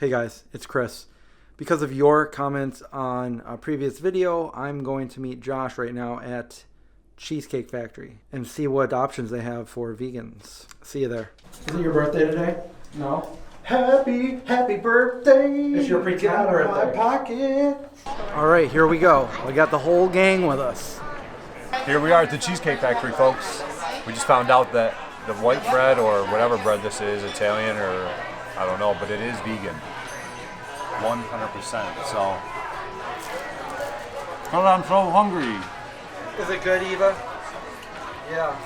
Hey guys, it's Chris. Because of your comments on a previous video, I'm going to meet Josh right now at Cheesecake Factory and see what options they have for vegans. See you there. Is it your birthday today? No? Happy birthday! It's your pretend birthday. My pocket. All right, here we go. We got the whole gang with us. Here we are at the Cheesecake Factory, folks. We just found out that the white bread, or whatever bread this is, Italian or I don't know, but it is vegan. 100%. So, but I'm so hungry. Is it good, Eva? Yeah.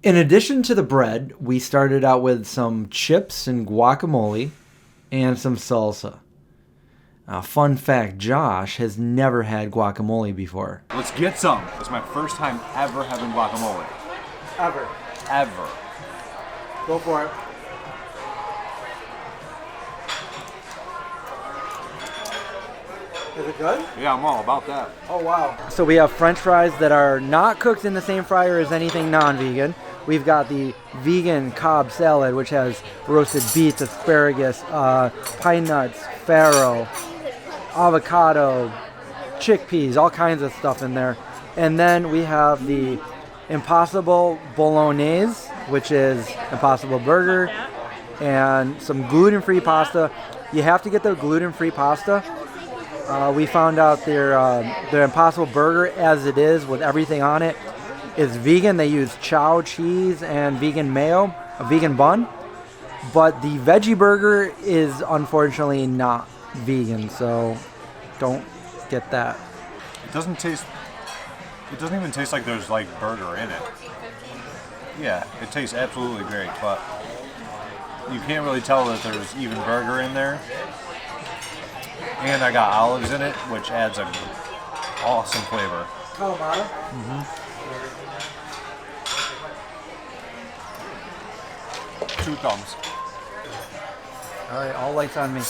In addition to the bread, we started out with some chips and guacamole and some salsa. Fun fact, Josh has never had guacamole before. Let's get some. It's my first time ever having guacamole. Ever. Go for it. Is it good? Yeah, I'm all about that. Oh, wow. So we have French fries that are not cooked in the same fryer as anything non-vegan. We've got the vegan Cobb salad, which has roasted beets, asparagus, pine nuts, farro, avocado, chickpeas, all kinds of stuff in there. And then we have the Impossible Bolognese, which is Impossible Burger, and some gluten-free pasta. You have to get the gluten-free pasta. We found out their Impossible Burger, as it is with everything on it, is vegan. They use chow cheese and vegan mayo, a vegan bun. But the veggie burger is unfortunately not vegan, so don't get that. It doesn't even taste like there's like burger in it. Yeah, it tastes absolutely great, but you can't really tell that there's even burger in there. And I got olives in it, which adds an awesome flavor. Calamata? Mm-hmm. 2 thumbs. All right, all lights on me.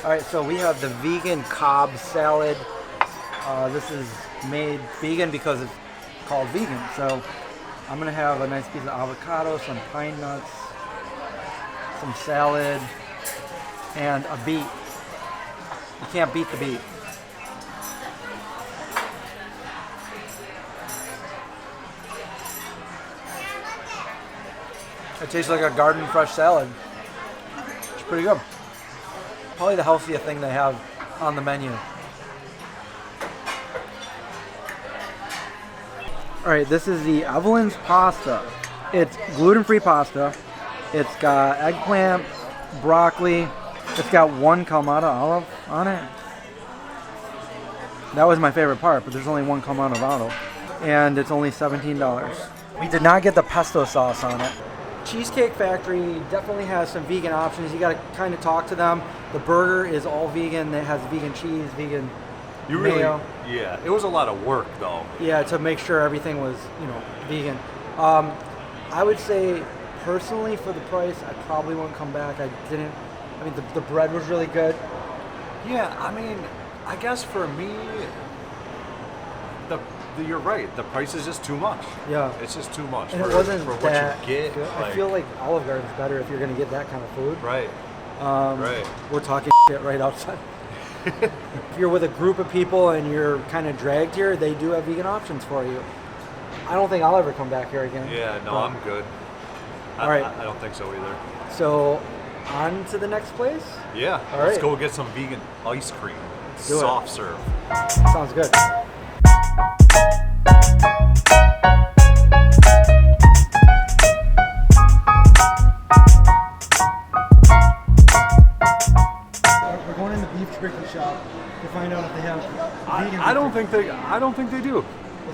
All right, so we have the vegan Cobb salad. This is made vegan because it's called vegan. So I'm gonna have a nice piece of avocado, some pine nuts, some salad, and a beet. You can't beat the beet. It tastes like a garden fresh salad. It's pretty good. Probably the healthiest thing they have on the menu. Alright, this is the Evelyn's pasta. It's gluten-free pasta. It's got eggplant, broccoli. It's got 1 Kalamata olive on it. That was my favorite part, but there's only 1 Kalamata olive. And it's only $17. We did not get the pesto sauce on it. Cheesecake Factory definitely has some vegan options. You gotta kind of talk to them. The burger is all vegan. It has vegan cheese, vegan mayo. Yeah, it was a lot of work though. Yeah, to make sure everything was, vegan. I would say, personally, for the price, I probably won't come back. The bread was really good. Yeah, I mean, I guess for me, you're right. The price is just too much. Yeah. It's just too much And for it wasn't what that you get. good. I feel like Olive Garden's better if you're going to get that kind of food. Right. Right. We're talking shit right outside. If you're with a group of people and you're kind of dragged here, they do have vegan options for you. I don't think I'll ever come back here again. Yeah, no, I'm good. All right. I don't think so either. So, on to the next place? Yeah. All Let's right. go get some vegan ice cream. Do it. Soft serve. Sounds good. We're going in the beef jerky shop to find out if they have vegan. I don't think they do.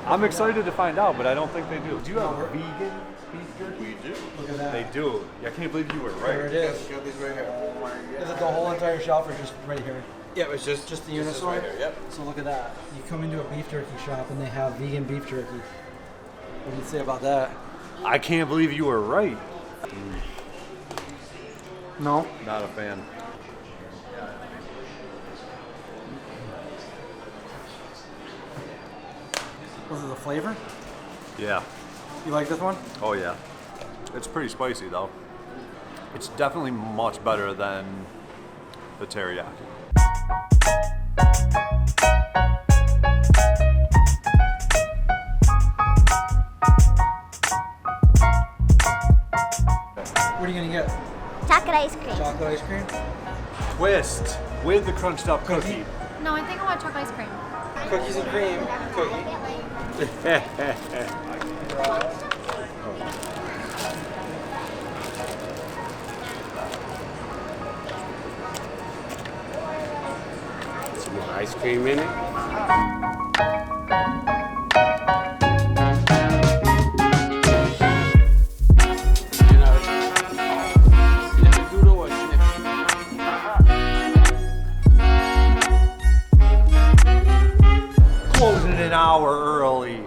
I'm excited to find out, but I don't think they do. Do you have vegan beef jerky? We do. Look at that. They do. I can't believe you were right. There it is. Got these right here. Oh my God. Is it the whole entire shelf or just right here? Yeah, it's just Just the Unisol? right here. Yep. So look at that. You come into a beef jerky shop and they have vegan beef jerky. What do you say about that? I can't believe you were right. No? Not a fan. Was it the flavor? Yeah. You like this one? Oh yeah. It's pretty spicy though. It's definitely much better than the teriyaki. What are you gonna get? Chocolate ice cream. Chocolate ice cream? Twist with the crunched up cookie. No, I think I want chocolate ice cream. Cookies and cream. Cookie. Some more ice cream in it. You know, snip a doodle or snip Closing an hour early.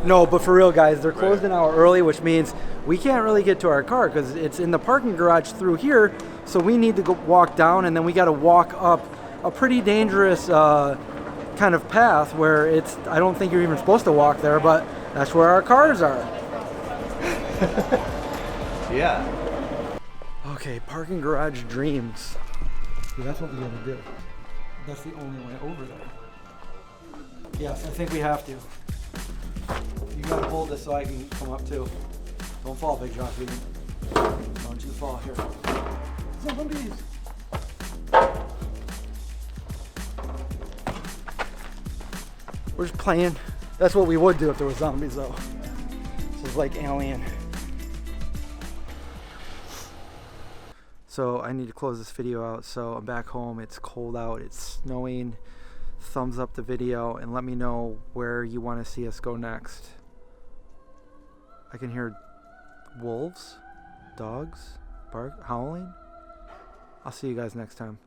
No, but for real, guys, they're closed an hour early, which means we can't really get to our car because it's in the parking garage through here. So we need to go walk down, and then we got to walk up a pretty dangerous kind of path where I don't think you're even supposed to walk there, but that's where our cars are. Yeah. Okay, parking garage dreams. See, that's what we gotta do. That's the only way over there. Yes, I think we have to. You gotta hold this so I can come up too. Don't fall, Big Jockey. Don't you fall here. Zombies! We're just playing. That's what we would do if there was zombies though. This is like Alien. So I need to close this video out. So I'm back home. It's cold out. It's snowing. Thumbs up the video and let me know where you want to see us go next. I can hear wolves, dogs, howling. I'll see you guys next time.